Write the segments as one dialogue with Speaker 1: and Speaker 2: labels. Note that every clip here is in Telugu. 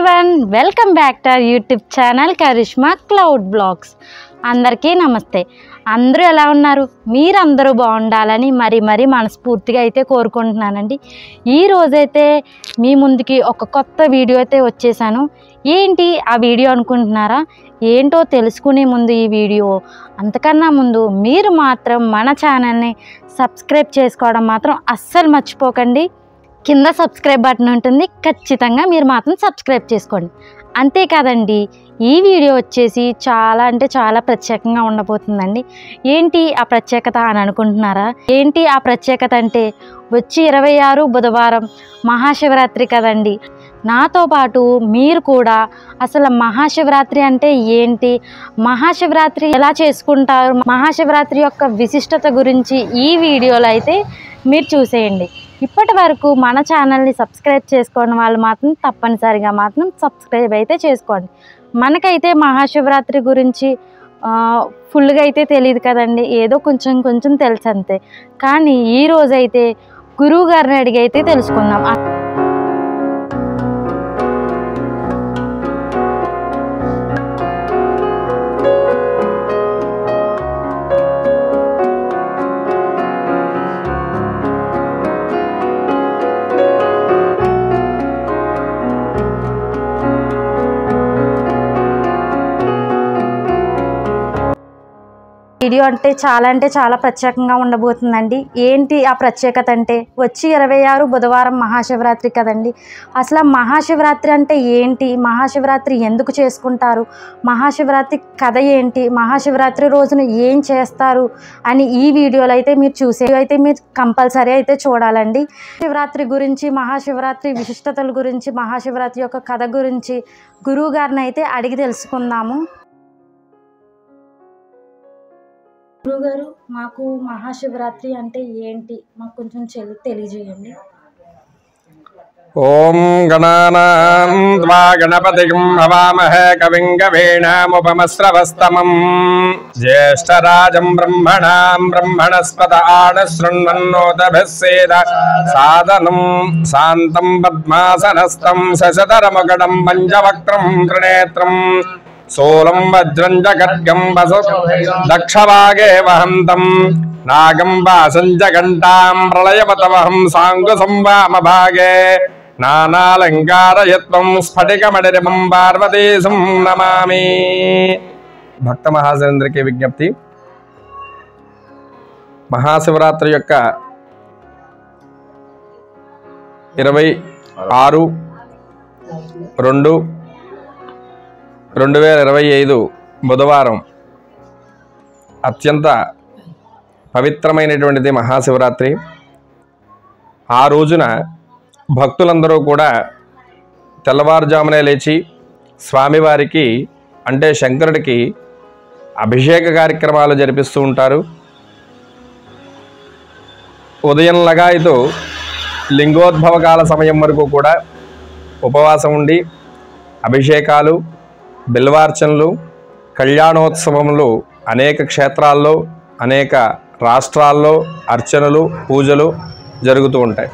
Speaker 1: Everyone welcome back to YouTube channel Karishma cloud blogs. అందరికీ నమస్తే. అందరూ ఎలా ఉన్నారు? మీరందరూ బాగుండాలని మరీ మనస్ఫూర్తిగా అయితే కోరుకుంటున్నానండి. ఈ రోజైతే మీ ముందుకి ఒక కొత్త వీడియో అయితే వచ్చేసాను. ఏంటి ఆ వీడియో అనుకుంటున్నారా? ఏంటో తెలుసుకునే ముందు ఈ వీడియో అంతకన్నా ముందు మీరు మాత్రం మన ఛానల్ని సబ్స్క్రైబ్ చేసుకోవడం మాత్రం అస్సలు మర్చిపోకండి. కింద సబ్స్క్రైబ్ బటన్ ఉంటుంది, ఖచ్చితంగా మీరు మాత్రం సబ్స్క్రైబ్ చేసుకోండి. అంతేకాదండి, ఈ వీడియో వచ్చేసి చాలా అంటే చాలా ప్రత్యేకంగా ఉండబోతుందండి. ఏంటి ఆ ప్రత్యేకత అని అనుకుంటున్నారా? ఏంటి ఆ ప్రత్యేకత అంటే వచ్చి 26 బుధవారం మహాశివరాత్రి కదండి. నాతో పాటు మీరు కూడా అసలు మహాశివరాత్రి అంటే ఏంటి, మహాశివరాత్రి ఎలా చేసుకుంటారు, మహాశివరాత్రి యొక్క విశిష్టత గురించి ఈ వీడియోలో అయితే మీరు చూసేయండి. ఇప్పటి వరకు మన ఛానల్ని సబ్స్క్రైబ్ చేసుకోవడం వాళ్ళు మాత్రం తప్పనిసరిగా మాత్రం సబ్స్క్రైబ్ అయితే చేసుకోండి. మనకైతే మహాశివరాత్రి గురించి ఫుల్గా అయితే తెలియదు కదండి, ఏదో కొంచెం తెలుసు అంతే. కానీ ఈరోజైతే గురువు గారిని అడిగి అయితే తెలుసుకుందాం. వీడియో అంటే చాలా ప్రత్యేకంగా ఉండబోతుందండి. ఏంటి ఆ ప్రత్యేకత అంటే వచ్చి 26 బుధవారం మహాశివరాత్రి కదండి. అసలు మహాశివరాత్రి అంటే ఏంటి, మహాశివరాత్రి ఎందుకు చేసుకుంటారు, మహాశివరాత్రి కథ ఏంటి, మహాశివరాత్రి రోజున ఏం చేస్తారు అని ఈ వీడియోలో అయితే మీరు కంపల్సరీ అయితే చూడాలండి. శివరాత్రి గురించి, మహాశివరాత్రి విశిష్టతల గురించి, మహాశివరాత్రి యొక్క కథ గురించి గురువు గారిని అయితే అడిగి తెలుసుకుందాము. గురుగారు, మాకు మహాశివరాత్రి అంటే ఏంటి మాకు కొంచెం తెలియజేయండి.
Speaker 2: ఓం గణానాం త్వా గణపతిం హవామహే కవిం కవీనాముపమస్రవస్తమం జ్యేష్ఠరాజం బ్రహ్మణాం బ్రహ్మణస్పత ఆనశృణ్వన్నోతభిः సేద సాదనం శాంతం పద్మాసనస్థం శశధరమగడం పంచవక్త్రం త్రినేత్రం సోలం వజ్రం జగద్గం వసు దక్షవాగే వహంతం నాగం వాసం జగంటాం ప్రళయవతవహం సాంగుసం వామభాగే నానాలంకారయత్వం స్ఫటికమణిరిమం పార్వతీశం నమామి. భక్త మహాజనేంద్రకి విజ్ఞప్తి. మహాశివరాత్రి యొక్క 26/2/2025 బుధవారం అత్యంత పవిత్రమైనటువంటిది మహాశివరాత్రి. ఆ రోజున భక్తులందరూ కూడా తెల్లవారుజామునే లేచి స్వామివారికి అంటే శంకరుడికి అభిషేక కార్యక్రమాలు జరిపిస్తూ ఉంటారు. ఉదయం లగాయితో లింగోద్భవ కాల సమయం వరకు కూడా ఉపవాసం ఉండి అభిషేకాలు, బిల్వార్చనలు, కళ్యాణోత్సవములు అనేక క్షేత్రాల్లో అనేక రాష్ట్రాల్లో అర్చనలు, పూజలు జరుగుతూ ఉంటాయి.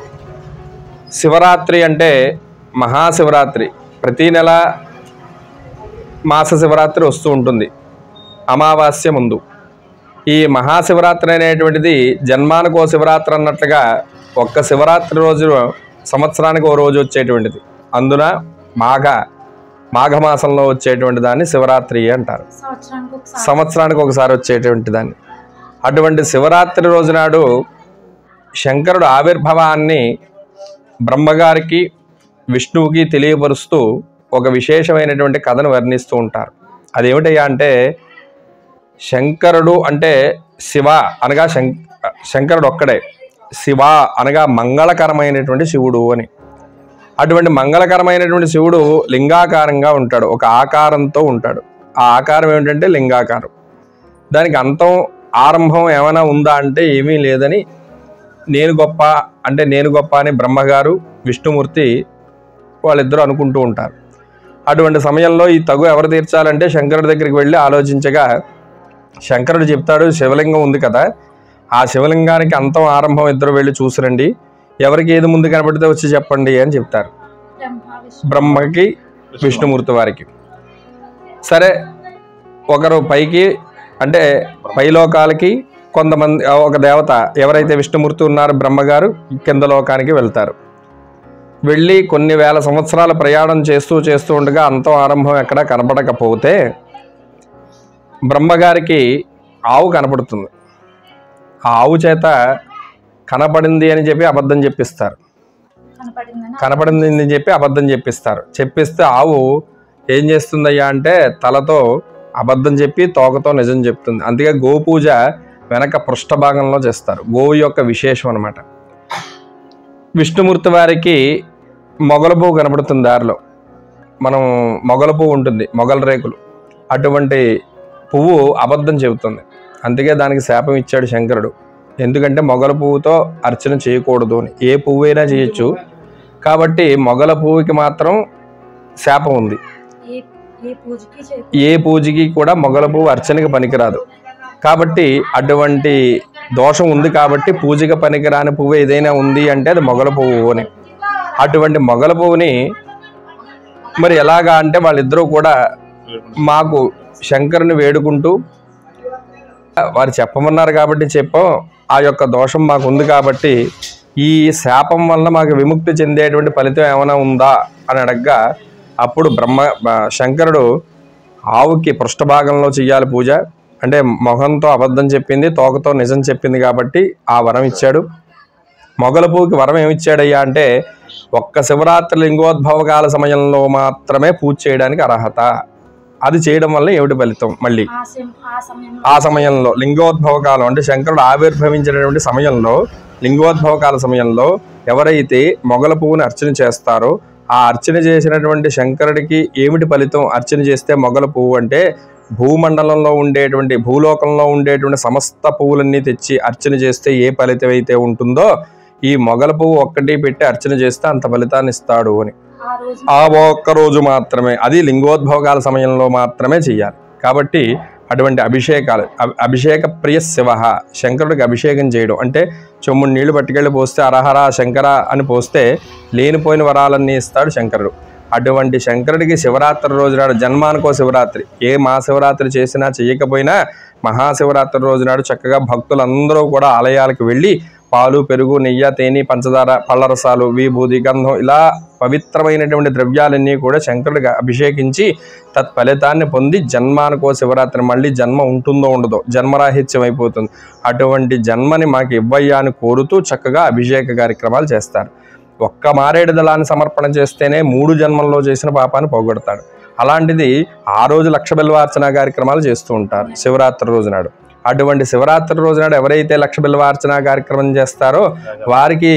Speaker 2: శివరాత్రి అంటే మహాశివరాత్రి ప్రతీ నెల మాస శివరాత్రి వస్తూ ఉంటుంది అమావాస్య ముందు. ఈ మహాశివరాత్రి అనేటువంటిది జన్మానికో శివరాత్రి అన్నట్లుగా ఒక్క శివరాత్రి రోజు సంవత్సరానికి ఓ రోజు వచ్చేటువంటిది. అందున మాఘమాసంలో వచ్చేటువంటి దాన్ని శివరాత్రి అంటారు. సంవత్సరానికి ఒకసారి వచ్చేటువంటి దాన్ని. అటువంటి శివరాత్రి రోజునాడు శంకరుడు ఆవిర్భావాన్ని బ్రహ్మగారికి విష్ణువుకి తెలియపరుస్తూ ఒక విశేషమైనటువంటి కథను వర్ణిస్తూ ఉంటారు. అదేమిటయ్యా అంటే, శంకరుడు అంటే శివ అనగా శంకరుడు ఒక్కడే, శివ అనగా మంగళకరమైనటువంటి శివుడు అని. అటువంటి మంగళకరమైనటువంటి శివుడు లింగాకారంగా ఉంటాడు, ఒక ఆకారంతో ఉంటాడు. ఆ ఆకారం ఏమిటంటే లింగాకారం. దానికి అంతం ఆరంభం ఏమైనా ఉందా అంటే ఏమీ లేదని నేను గొప్ప అని బ్రహ్మగారు విష్ణుమూర్తి వాళ్ళిద్దరూ అనుకుంటూ ఉంటారు. అటువంటి సమయంలో ఈ తగు ఎవరు తీర్చాలంటే శంకరుడి దగ్గరికి వెళ్ళి ఆలోచించగా శంకరుడు చెప్తాడు, శివలింగం ఉంది కదా, ఆ శివలింగానికి అంతం ఆరంభం ఇద్దరు వెళ్ళి చూసిరండి, ఎవరికి ఏది ముందు కనబడితే వచ్చి చెప్పండి అని చెప్తారు. బ్రహ్మకి విష్ణుమూర్తి వారికి. సరే, ఒకరు పైకి అంటే పైలోకాలకి కొంతమంది ఒక దేవత ఎవరైతే విష్ణుమూర్తి ఉన్నారో బ్రహ్మగారు కింద లోకానికి వెళ్తారు. వెళ్ళి కొన్ని వేల సంవత్సరాల ప్రయాణం చేస్తూ ఉండగా అంతం ఆరంభం ఎక్కడ కనపడకపోతే బ్రహ్మగారికి ఆవు కనపడుతుంది. ఆ ఆవు చేత కనపడింది అని చెప్పి అబద్ధం చెప్పిస్తారు. కనపడింది అని చెప్పి అబద్ధం చెప్పిస్తే ఆవు ఏం చేస్తుందయ్యా అంటే తలతో అబద్ధం చెప్పి తోకతో నిజం చెప్తుంది. అందుకే గోపూజ వెనక పృష్ఠభాగంలో చేస్తారు. గోవు యొక్క విశేషం అనమాట. విష్ణుమూర్తి వారికి మొగల పువ్వు కనపడుతుంది దారిలో. మనం మొగల పువ్వు ఉంటుంది, మొగల రేకులు, అటువంటి పువ్వు అబద్ధం చెబుతుంది. అందుకే దానికి శాపం ఇచ్చాడు శంకరుడు. ఎందుకంటే మొగల పువ్వుతో అర్చన చేయకూడదు అని. ఏ పువ్వు అయినా చేయొచ్చు, కాబట్టి మొగల పువ్వుకి మాత్రం శాపం ఉంది. ఏ పూజకి కూడా మొగల పువ్వు అర్చనకి పనికిరాదు. కాబట్టి అటువంటి దోషం ఉంది. కాబట్టి పూజకి పనికిరాని పువ్వు ఏదైనా ఉంది అంటే అది మొగల పువ్వు అని. అటువంటి మొగల పువ్వుని మరి ఎలాగా అంటే వాళ్ళిద్దరూ కూడా మాకు శంకరుని వేడుకుంటూ వారు చెప్పమన్నారు కాబట్టి చెప్పాం, ఆ యొక్క దోషం మాకు ఉంది కాబట్టి ఈ శాపం వల్ల మాకు విముక్తి చెందేటువంటి ఫలితం ఏమైనా ఉందా అని అడగ్గా అప్పుడు శంకరుడు ఆవుకి పృష్ఠభాగంలో చెయ్యాలి పూజ. అంటే మొహంతో అబద్ధం చెప్పింది, తోకతో నిజం చెప్పింది కాబట్టి ఆ వరం ఇచ్చాడు. మొగల పువ్వుకి వరం ఏమిచ్చాడయ్యా అంటే ఒక్క శివరాత్రి లింగోద్భవ కాల సమయంలో మాత్రమే పూజ చేయడానికి అర్హత. అది చేయడం వల్ల ఏమిటి ఫలితం? మళ్ళీ ఆ సమయంలో లింగోద్భవ కాలం అంటే శంకరుడు ఆవిర్భవించినటువంటి సమయంలో, లింగోద్భవ కాల సమయంలో ఎవరైతే మొగల పువ్వుని అర్చన చేస్తారో ఆ అర్చన చేసినటువంటి శంకరుడికి ఏమిటి ఫలితం? అర్చన చేస్తే మొగల పువ్వు అంటే భూమండలంలో ఉండేటువంటి భూలోకంలో ఉండేటువంటి సమస్త పువ్వులన్నీ తెచ్చి అర్చన చేస్తే ఏ ఫలితం అయితే ఉంటుందో ఈ మొగల పువ్వు ఒక్కటి పెట్టి అర్చన చేస్తే అంత ఫలితాన్ని ఇస్తాడు అని. ఆ ఒక్క రోజు మాత్రమే, అది లింగోద్భవకాల సమయంలో మాత్రమే చెయ్యాలి. కాబట్టి అటువంటి అభిషేకాలు, అభిషేక ప్రియ శివ, శంకరుడికి అభిషేకం చేయడం అంటే చెమ్ముడు నీళ్లు పట్టుకెళ్ళి పోస్తే అరహర శంకర అని పోస్తే లేనిపోయిన వరాలన్నీ ఇస్తాడు శంకరుడు. అటువంటి శంకరుడికి శివరాత్రి రోజు నాడు, జన్మానికో శివరాత్రి, ఏ మహాశివరాత్రి చేసినా చేయకపోయినా మహాశివరాత్రి రోజు నాడు చక్కగా భక్తులందరూ కూడా ఆలయాలకు వెళ్ళి పాలు, పెరుగు, నెయ్యి, తేనె, పంచదార, పళ్ళరసాలు, విభూది, గంధం ఇలా పవిత్రమైనటువంటి ద్రవ్యాలన్నీ కూడా శంకరుడికి అభిషేకించి తత్ఫలితాన్ని పొంది జన్మానికో శివరాత్రి, మళ్ళీ జన్మ ఉంటుందో ఉండదో, జన్మరాహిత్యం అయిపోతుంది, అటువంటి జన్మని మాకు ఇవ్వయ్యా అని కోరుతూ చక్కగా అభిషేక కార్యక్రమాలు చేస్తారు. ఒక్క మారేడు దళాన్ని సమర్పణ చేస్తేనే 3 జన్మల్లో చేసిన పాపాన్ని పోగొడతాడు. అలాంటిది ఆ రోజు లక్ష బిల్వార్చన కార్యక్రమాలు చేస్తూ ఉంటారు శివరాత్రి రోజు నాడు. అటువంటి శివరాత్రి రోజు నాడు ఎవరైతే లక్ష బిల్వార్చన కార్యక్రమం చేస్తారో వారికి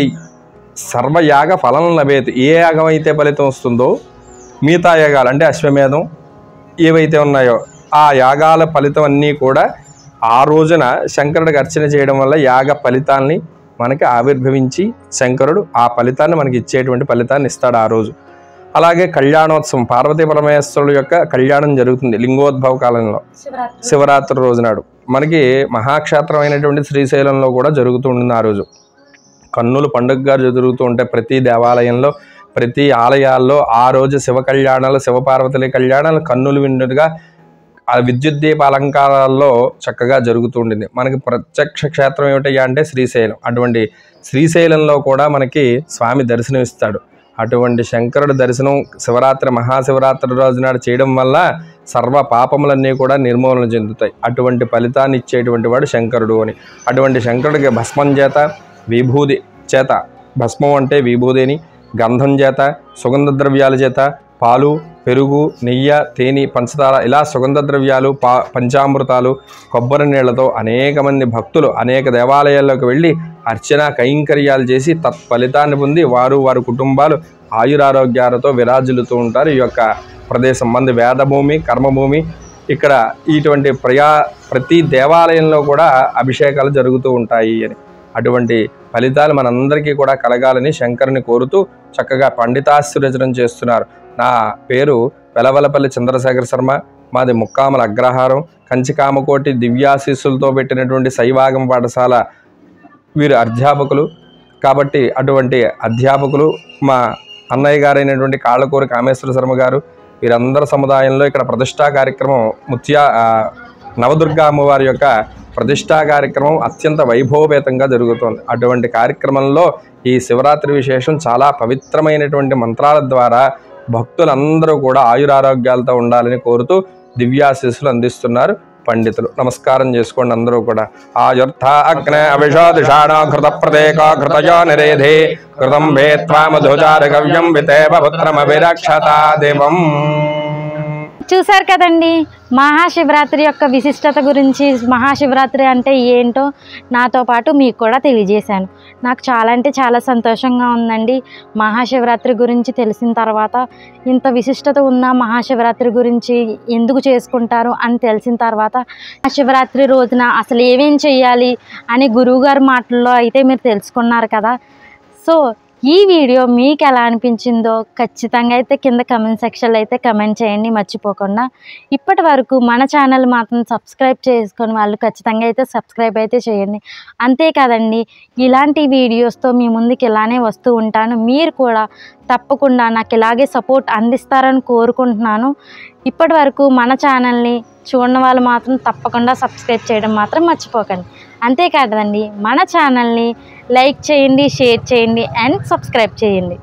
Speaker 2: సర్వయాగ ఫలం లభేది. ఏ యాగం అయితే ఫలితం వస్తుందో మిగతా యాగాలు అంటే అశ్వమేధం ఏవైతే ఉన్నాయో ఆ యాగాల ఫలితం అన్నీ కూడా ఆ రోజున శంకరుడికి అర్చన చేయడం వల్ల యాగ ఫలితాన్ని మనకి ఆవిర్భవించి శంకరుడు ఆ ఫలితాన్ని మనకి ఇచ్చేటువంటి ఫలితాన్ని ఇస్తాడు ఆ రోజు. అలాగే కళ్యాణోత్సవం, పార్వతీ పరమేశ్వరుడు యొక్క కళ్యాణం జరుగుతుంది లింగోద్భవ కాలంలో శివరాత్రి రోజు నాడు. మనకి మహాక్షేత్రం అయినటువంటి శ్రీశైలంలో కూడా జరుగుతూ ఉంటుంది. ఆ రోజు కన్నులు పండుగగా జరుగుతూ ఉంటాయి ప్రతి దేవాలయంలో, ప్రతి ఆలయాల్లో. ఆ రోజు శివ కళ్యాణాలు, శివపార్వతుల కళ్యాణాలు కన్నులు విండుగా ఆ విద్యుత్ దీప అలంకారాల్లో చక్కగా జరుగుతూ ఉంటుంది. మనకి ప్రత్యక్ష క్షేత్రం ఏమిటయ్యా అంటే శ్రీశైలం. అటువంటి శ్రీశైలంలో కూడా మనకి స్వామి దర్శనం ఇస్తాడు. అటువంటి శంకరుడి దర్శనం శివరాత్రి, మహాశివరాత్రి రోజు నాడు చేయడం వల్ల సర్వ పాపములన్నీ కూడా నిర్మూలన చెందుతాయి. అటువంటి ఫలితాన్ని ఇచ్చేటువంటి వాడు శంకరుడు అని. అటువంటి శంకరుడికి భస్మం చేత, విభూది చేత, భస్మం అంటే విభూదిని, గంధం చేత, సుగంధ ద్రవ్యాల చేత, పాలు, పెరుగు, నెయ్యి, తేనె, పంచదార ఇలా సుగంధ ద్రవ్యాలు, పంచామృతాలు, కొబ్బరి నీళ్లతో అనేక మంది భక్తులు అనేక దేవాలయాల్లోకి వెళ్ళి అర్చన కైంకర్యాలు చేసి తత్ఫలితాన్ని పొంది వారి కుటుంబాలు ఆయురారోగ్యాలతో విరాజిల్లుతూ ఉంటారు. ఈ యొక్క ప్రదేశం మంది వేదభూమి, కర్మభూమి. ఇక్కడ ఇటువంటి ప్రతి దేవాలయంలో కూడా అభిషేకాలు జరుగుతూ ఉంటాయి అని. అటువంటి ఫలితాలు మనందరికీ కూడా కలగాలని శంకరుని కోరుతూ చక్కగా పండితాశీర్వచనం చేస్తున్నారు. నా పేరు వెలవలపల్లి చంద్రశేఖర శర్మ. మాది ముక్కామల అగ్రహారం. కంచికామకోటి దివ్యాశీస్సులతో పెట్టినటువంటి శైవాగం పాఠశాల వీరు అధ్యాపకులు. కాబట్టి అటువంటి అధ్యాపకులు మా అన్నయ్య గారైనటువంటి కాళ్ళకూరి కామేశ్వర శర్మ గారు, వీరందరి సముదాయంలో ఇక్కడ ప్రతిష్టా కార్యక్రమం నవదుర్గా అమ్మవారి యొక్క ప్రతిష్టా కార్యక్రమం అత్యంత వైభవపేతంగా జరుగుతుంది. అటువంటి కార్యక్రమంలో ఈ శివరాత్రి విశేషం చాలా పవిత్రమైనటువంటి మంత్రాల ద్వారా భక్తులందరూ కూడా ఆయురారోగ్యాలతో ఉండాలని కోరుతూ దివ్యాశీస్సులు అందిస్తున్నారు పండితులు. నమస్కారం చేసుకోండి అందరూ కూడా. ఆయుర్థ అగ్నే అవిషాదిషాణ కృత ప్రతేక కృతయో నిరేధే కృతం వేత్వా మధుచారగవ్యం వితేవ పుత్రమవిరక్షతా దేవం.
Speaker 1: చూశారు కదండి మహాశివరాత్రి యొక్క విశిష్టత గురించి, మహాశివరాత్రి అంటే ఏంటో నాతో పాటు మీకు కూడా తెలియజేశాను. నాకు చాలా అంటే చాలా సంతోషంగా ఉందండి. మహాశివరాత్రి గురించి తెలిసిన తర్వాత, ఇంత విశిష్టత ఉన్న మహాశివరాత్రి గురించి ఎందుకు చేసుకుంటారు అని తెలిసిన తర్వాత, మహాశివరాత్రి రోజున అసలు ఏమేం చెయ్యాలి అని గురువుగారి మాటల్లో అయితే మీరు తెలుసుకున్నారు కదా. సో ఈ వీడియో మీకు ఎలా అనిపించిందో ఖచ్చితంగా అయితే కింద కమెంట్ సెక్షన్లో అయితే కమెంట్ చేయండి మర్చిపోకుండా. ఇప్పటి వరకు మన ఛానల్ మాత్రం సబ్స్క్రైబ్ చేసుకొని వాళ్ళు ఖచ్చితంగా అయితే సబ్స్క్రైబ్ అయితే చేయండి. అంతేకాదండి, ఇలాంటి వీడియోస్తో మీ ముందుకు ఇలానే వస్తూ ఉంటాను. మీరు కూడా తప్పకుండా నాకు ఇలాగే సపోర్ట్ అందిస్తారని కోరుకుంటున్నాను. ఇప్పటి వరకు మన ఛానల్ని చూడని వాళ్ళు మాత్రం తప్పకుండా సబ్స్క్రైబ్ చేయడం మాత్రం మర్చిపోకండి. అంతేకాదండి, మన ఛానల్ని లైక్ చేయండి, షేర్ చేయండి అండ్ సబ్స్క్రైబ్ చేయండి.